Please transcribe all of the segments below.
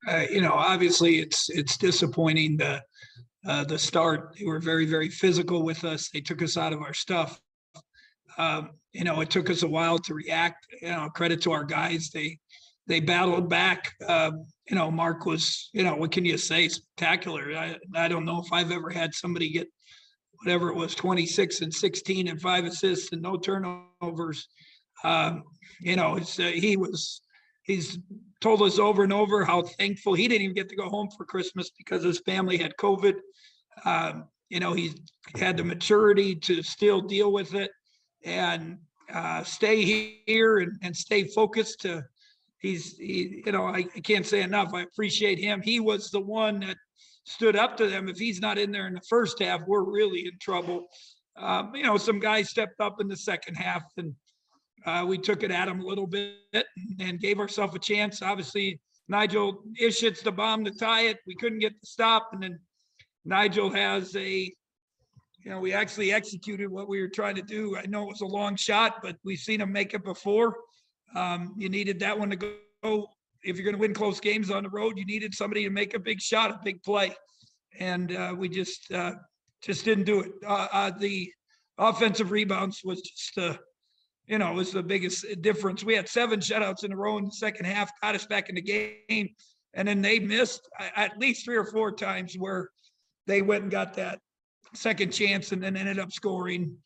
Obviously it's disappointing the start. They were very, very physical with us. They took us out of our stuff. It took us a while to react. Credit to our guys. They battled back. Mark was, what can you say? Spectacular. I don't know if I've ever had somebody get whatever it was, 26 and 16 and 5 assists and no turnovers. He's told us over and over how thankful he didn't even get to go home for Christmas because his family had COVID. He had the maturity to still deal with it and stay here and stay focused. I can't say enough. I appreciate him. He was the one that stood up to them. If he's not in there in the first half, we're really in trouble. Some guys stepped up in the second half and we took it at him a little bit and gave ourselves a chance. Obviously, Nigel hits the bomb to tie it. We couldn't get the stop. And then Nigel has we actually executed what we were trying to do. I know it was a long shot, but we've seen him make it before. You needed that one to go. If you're going to win close games on the road, you needed somebody to make a big shot, a big play. And we just didn't do it. The offensive rebounds was just was the biggest difference. We had 7 shutouts in a row in the second half, got us back in the game. And then they missed at least 3 or 4 times where they went and got that second chance and then ended up scoring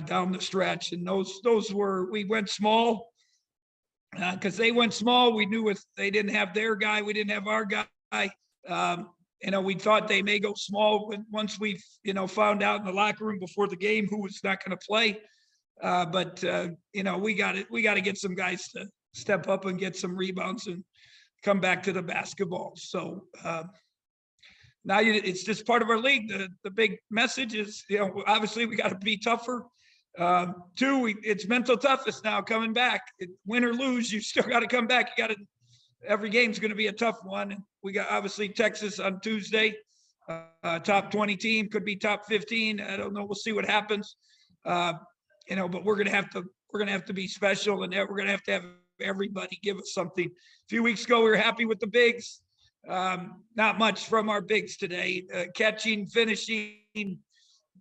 down the stretch. And those were, we went small because they went small. We knew if they didn't have their guy, we didn't have our guy. We thought they may go small once we, found out in the locker room before the game who was not going to play. But we got to get some guys to step up and get some rebounds and come back to the basketball. So now it's just part of our league. The big message is, obviously we got to be tougher. 2, it's mental toughness now coming back. Win or lose, you still got to come back. Every game's going to be a tough one. And we got obviously Texas on Tuesday, top 20 team, could be top 15. I don't know. We'll see what happens. But we're going to have to be special, and we're going to have everybody give us something. A few weeks ago, we were happy with the bigs. Not much from our bigs today, catching, finishing,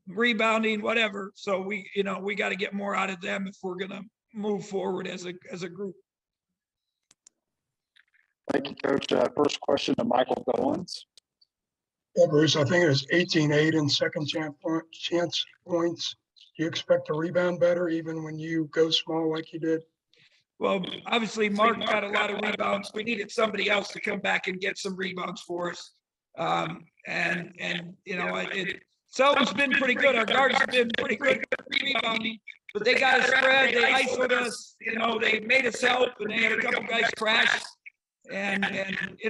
rebounding, whatever. So we got to get more out of them if we're going to move forward as a group. Thank you, Coach. First question to Michael Goins. Yeah, Bruce, I think it was 18-8 in second chance points. Do you expect to rebound better even when you go small like you did? Well, obviously, Mark got a lot of rebounds. We needed somebody else to come back and get some rebounds for us. Selden's been pretty good. Our guards have been pretty good at rebounding, but they got us spread. They isolated us. They made us help, and they had a couple guys crash. It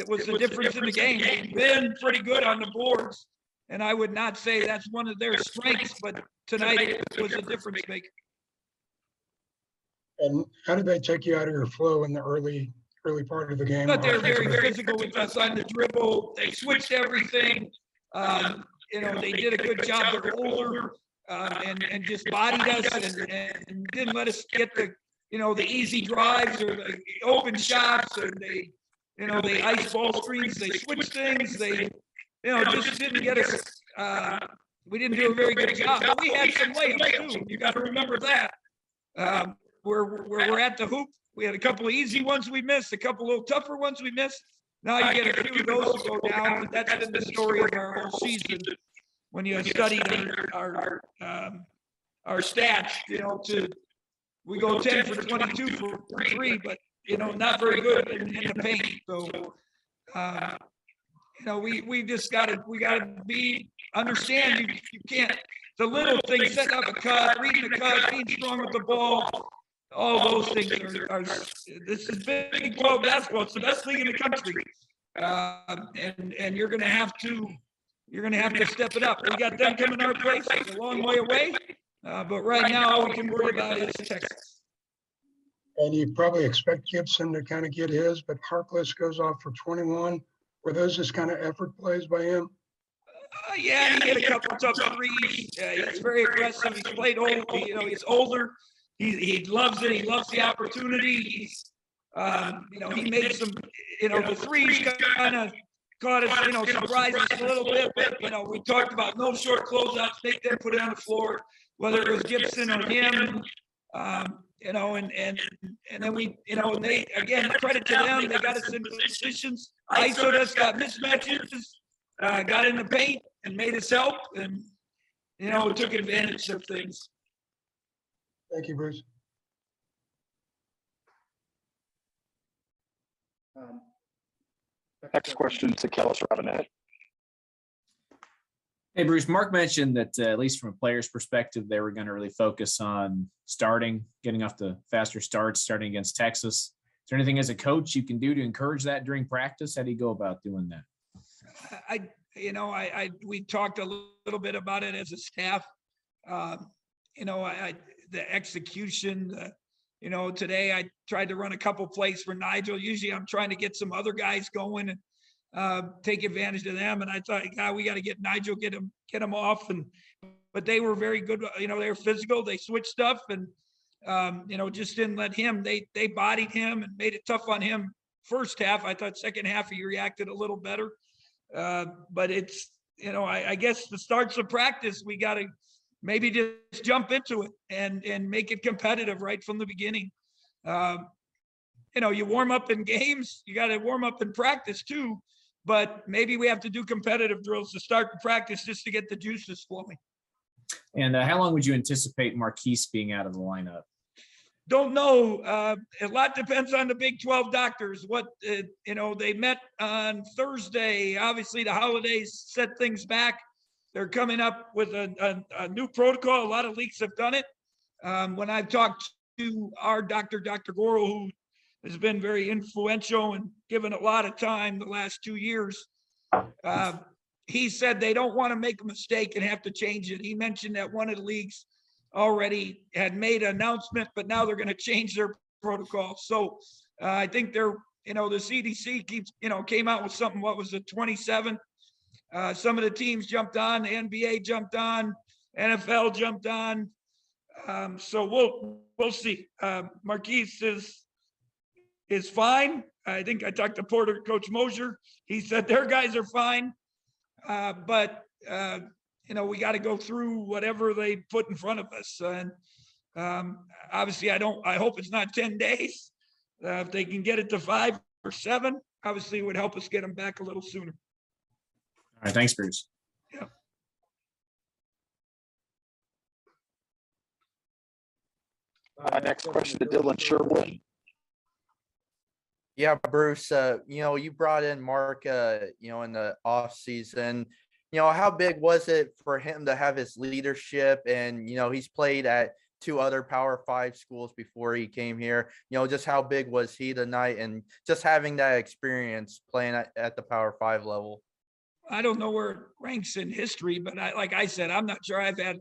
was the difference in the game. They've been pretty good on the boards. And I would not say that's one of their strengths, but tonight it was a difference maker. And how did they take you out of your flow in the early part of the game? But they're very physical with us on the dribble. They switched everything. They did a good job. They're older and just bodied us and didn't let us get the easy drives or the open shots, or they ice ball screens. They switched things. They just didn't get us. We didn't do a very good job, but we had some layups too. You got to remember that. We're at the hoop. We had a couple of easy ones we missed, a couple of little tougher ones we missed. Now you get a few of those to go down. That's been the story of our whole season. When you study our stats, we go 10 for 22 for 3, but not very good in the paint. So. We just got to understand you can't, the little things, setting up a cut, reading the cut, being strong with the ball, all those things are this is Big 12 basketball. It's the best league in the country. And you're going to have to step it up. We got them coming our place. It's a long way away. But right now, all we can worry about is Texas. And you probably expect Gibson to kind of get his, but Harkless goes off for 21. Were those just kind of effort plays by him? Yeah, he hit a couple tough threes. He's very aggressive. He's played old. He's older. He loves it. He loves the opportunity. He made some, the threes kind of caught us, surprised us a little bit, but, we talked about no short closeouts, make them put it on the floor, whether it was Gibson or him, and then we, and they, again, credit to them, they got us in positions, ISO'd us, got mismatches, got in the paint and made us help and, took advantage of things. Thank you, Bruce. Next question to Kellis Robinette. Hey, Bruce, Mark mentioned that at least from a player's perspective, they were going to really focus on getting off the faster starts, starting against Texas. Is there anything as a coach you can do to encourage that during practice? How do you go about doing that? We talked a little bit about it as a staff. The execution, today I tried to run a couple plays for Nigel. Usually I'm trying to get some other guys going and take advantage of them. And I thought, God, we got to get Nigel, get him off. But they were very good. They were physical. They switched stuff and, just didn't let him. They bodied him and made it tough on him first half. I thought second half he reacted a little better. But it's, I guess the starts of practice, we got to maybe just jump into it and make it competitive right from the beginning. You warm up in games, you got to warm up in practice too, but maybe we have to do competitive drills to start the practice just to get the juices flowing. And how long would you anticipate Marquise being out of the lineup? Don't know. A lot depends on the Big 12 doctors. What, they met on Thursday. Obviously the holidays set things back. They're coming up with a new protocol. A lot of leagues have done it. When I've talked to our doctor, Dr. Goro, who has been very influential and given a lot of time the last 2 years, he said they don't want to make a mistake and have to change it. He mentioned that one of the leagues already had made an announcement, but now they're going to change their protocol. So I think they're, the CDC came out with something, what was it, 27? Some of the teams jumped on, the NBA jumped on, NFL jumped on. So we'll see. Marquise is fine. I think I talked to Coach Mosier. He said their guys are fine. But we got to go through whatever they put in front of us. And obviously I hope it's not 10 days. If they can get it to 5 or 7, obviously it would help us get them back a little sooner. All right. Thanks, Bruce. Yeah. Next question to Dylan Sherwood. Yeah, Bruce, you brought in Mark, in the off season. How big was it for him to have his leadership? And, he's played at 2 other Power 5 schools before he came here. Just how big was he tonight and just having that experience playing at the Power 5 level? I don't know where it ranks in history, but like I said, I'm not sure I've had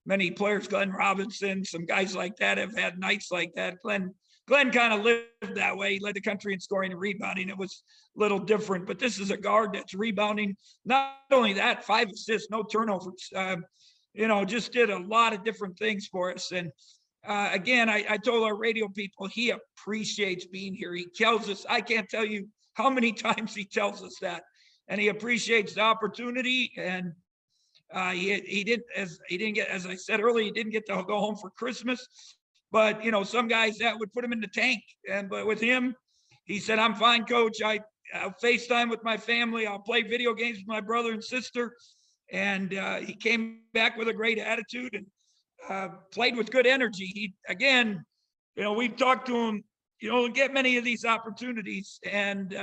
many players. Glenn Robinson, some guys like that have had nights like that. Glenn kind of lived that way. He led the country in scoring and rebounding. It was a little different, but this is a guard that's rebounding. Not only that, 5 assists, no turnovers. Just did a lot of different things for us. And again, I told our radio people, he appreciates being here. He tells us, I can't tell you how many times he tells us that. And he appreciates the opportunity. And he didn't get, as I said earlier, he didn't get to go home for Christmas. But, some guys that would put him in the tank. But with him, he said, I'm fine, coach. I'll FaceTime with my family. I'll play video games with my brother and sister. And he came back with a great attitude and played with good energy. We've talked to him, you don't get many of these opportunities. And,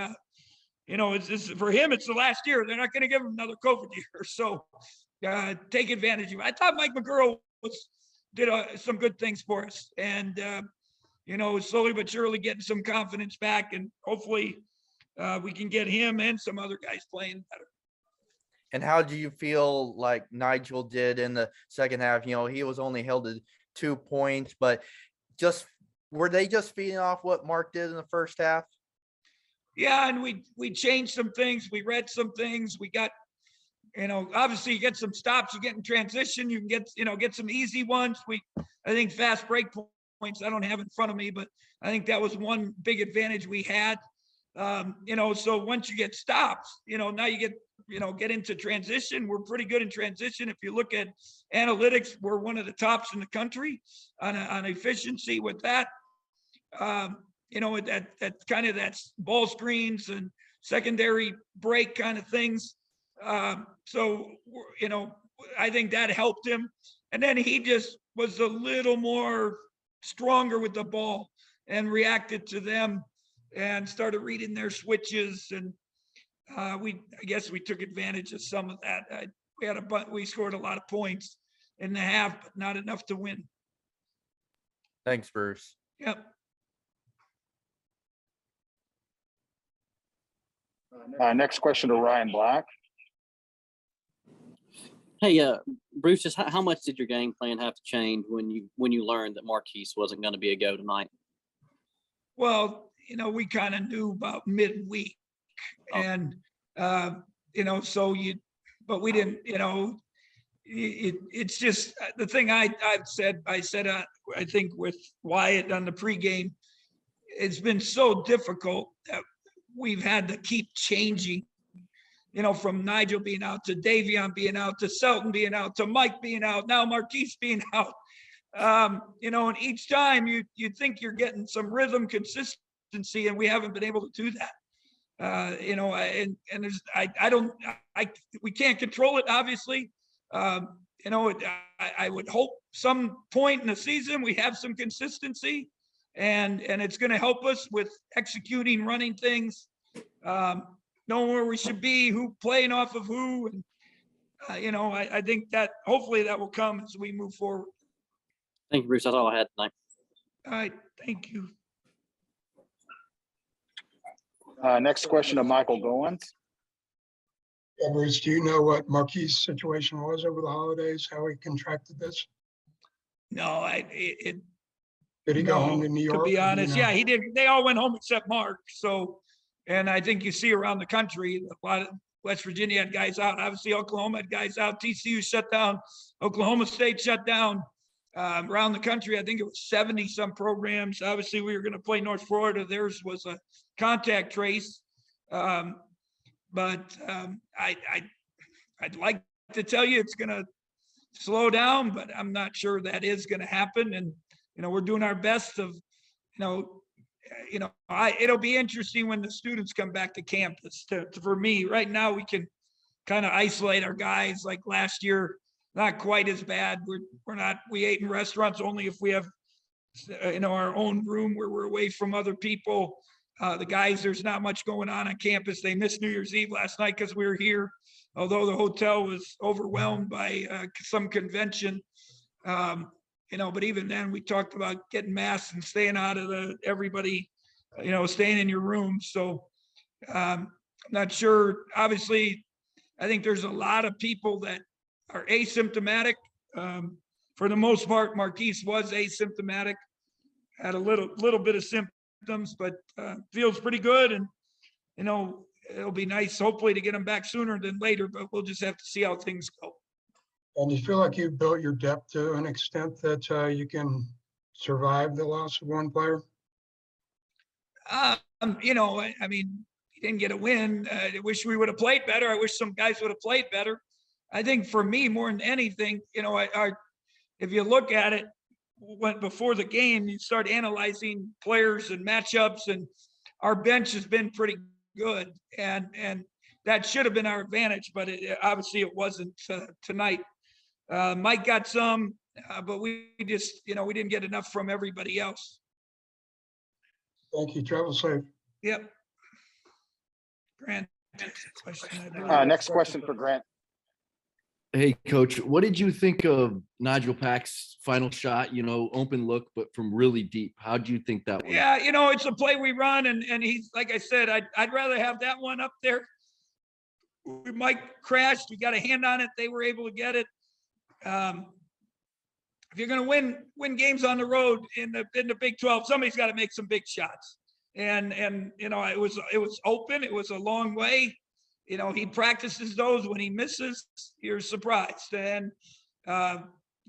it's just, for him, it's the last year. They're not going to give him another COVID year. So take advantage of it. I thought Mike McGurl did some good things for us. And, slowly but surely getting some confidence back. And hopefully we can get him and some other guys playing better. And how do you feel like Nigel did in the second half? He was only held to 2 points, but were they just feeding off what Mark did in the first half? Yeah, and we changed some things. We read some things. We got, obviously you get some stops. You get in transition. You can get some easy ones. I think fast break points I don't have in front of me, but I think that was one big advantage we had. So once you get stops, now you get into transition. We're pretty good in transition. If you look at analytics, we're one of the tops in the country on efficiency with that. That kind of that's ball screens and secondary break kind of things. I think that helped him. And then he just was a little more stronger with the ball and reacted to them and started reading their switches. And I guess we took advantage of some of that. We scored a lot of points in the half, but not enough to win. Thanks, Bruce. Yep. Next question to Ryan Black. Hey, Bruce, just how much did your game plan have to change when you learned that Marquise wasn't going to be a go tonight? Well, we kind of knew about midweek, and but we didn't. It's just the thing I said. I think with Wyatt on the pregame, it's been so difficult that we've had to keep changing. From Nigel being out to Davion being out to Selton being out to Mike being out, now Marquise being out. And each time you think you're getting some rhythm, consistency, and we haven't been able to do that. We can't control it, obviously. I would hope some point in the season we have some consistency, and it's going to help us with executing, running things. Knowing where we should be, who playing off of who. And, I think that hopefully that will come as we move forward. Thank you, Bruce. That's all I had tonight. All right. Thank you. Next question to Michael Goins. Yeah, Bruce, do you know what Marquis' situation was over the holidays, how he contracted this? No, Did he go home to New York? To be honest, yeah, he did. They all went home except Mark. So, and I think you see around the country, a lot of West Virginia had guys out. Obviously, Oklahoma had guys out. TCU shut down. Oklahoma State shut down. Around the country, I think it was 70 some programs. Obviously, we were going to play North Florida. Theirs was a contact trace. I'd like to tell you it's going to slow down, but I'm not sure that is going to happen. And we're doing our best of, it'll be interesting when the students come back to campus. For me, right now, we can kind of isolate our guys. Like last year, not quite as bad. We ate in restaurants only if we have, our own room where we're away from other people. The guys, there's not much going on campus. They missed New Year's Eve last night because we were here, although the hotel was overwhelmed by some convention. But even then we talked about getting masks and staying out of everybody, staying in your room. So I'm not sure. Obviously, I think there's a lot of people that are asymptomatic. For the most part, Marquise was asymptomatic, had a little bit of symptoms, but feels pretty good. And, it'll be nice, hopefully, to get him back sooner than later, but we'll just have to see how things go. And you feel like you've built your depth to an extent that you can survive the loss of one player? He didn't get a win. I wish we would have played better. I wish some guys would have played better. I think for me, more than anything, if you look at it, before the game, you start analyzing players and matchups, and our bench has been pretty good, and that should have been our advantage, but obviously it wasn't tonight. Mike got some, but we just, we didn't get enough from everybody else. Thank you. Travel safe. Yep. Grant. Next question for Grant. Hey, Coach, what did you think of Nigel Packs' final shot? Open look, but from really deep. How do you think that was? Yeah, it's a play we run, and he's, like I said, I'd rather have that one up there. Mike crashed. We got a hand on it. They were able to get it. If you're going to win games on the road in the Big 12, somebody's got to make some big shots. And it was open. It was a long way. He practices those. When he misses, you're surprised. And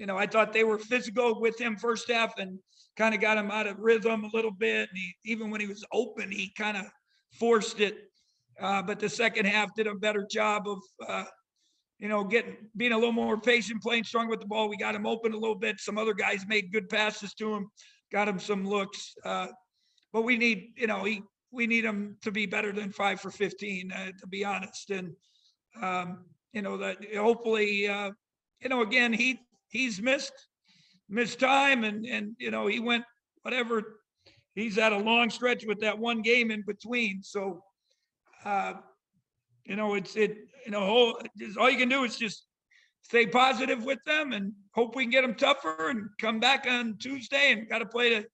I thought they were physical with him first half and kind of got him out of rhythm a little bit. And even when he was open, he kind of forced it. But the second half did a better job of, being a little more patient, playing strong with the ball. We got him open a little bit. Some other guys made good passes to him, got him some looks. But we need, we need him to be better than 5 for 15, to be honest. And, that hopefully, again, he's missed time and, he went whatever. He's had a long stretch with that one game in between. So, all you can do is just stay positive with them and hope we can get them tougher and come back on Tuesday and got to play a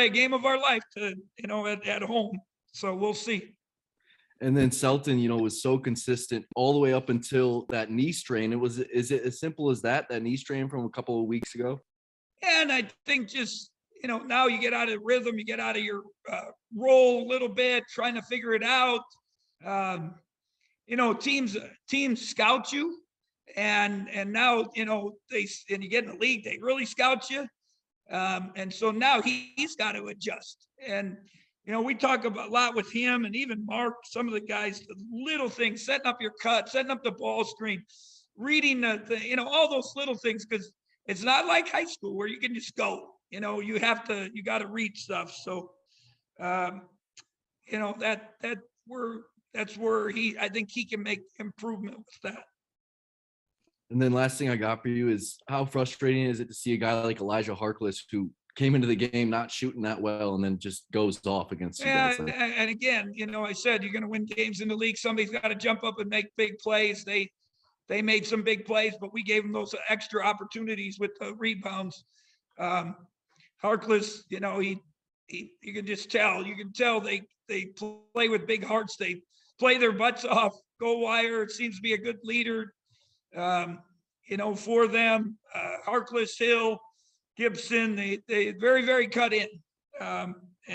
game of our life to, at home. So we'll see. And then Selton, was so consistent all the way up until that knee strain. Is it as simple as that knee strain from a couple of weeks ago? And I think just, now you get out of rhythm, you get out of your role a little bit, trying to figure it out. Teams scout you and now, you get in the league, they really scout you. And so now he's got to adjust. And, we talk about a lot with him and even Mark, some of the guys, the little things, setting up your cut, setting up the ball screen, reading all those little things, because it's not like high school where you can just go, you got to read stuff. So, that's where I think he can make improvement with that. And then last thing I got for you is how frustrating is it to see a guy like Elijah Harkless who came into the game not shooting that well and then just goes off against you guys? And again, I said you're going to win games in the league. Somebody's got to jump up and make big plays. They made some big plays, but we gave them those extra opportunities with the rebounds. Harkless, you can just tell. You can tell they play with big hearts. They play their butts off. Go wire. It seems to be a good leader. For them, Harkless, Hill, Gibson, they very, very cut in.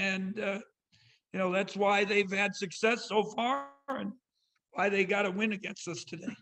That's why they've had success so far and why they got to win against us today.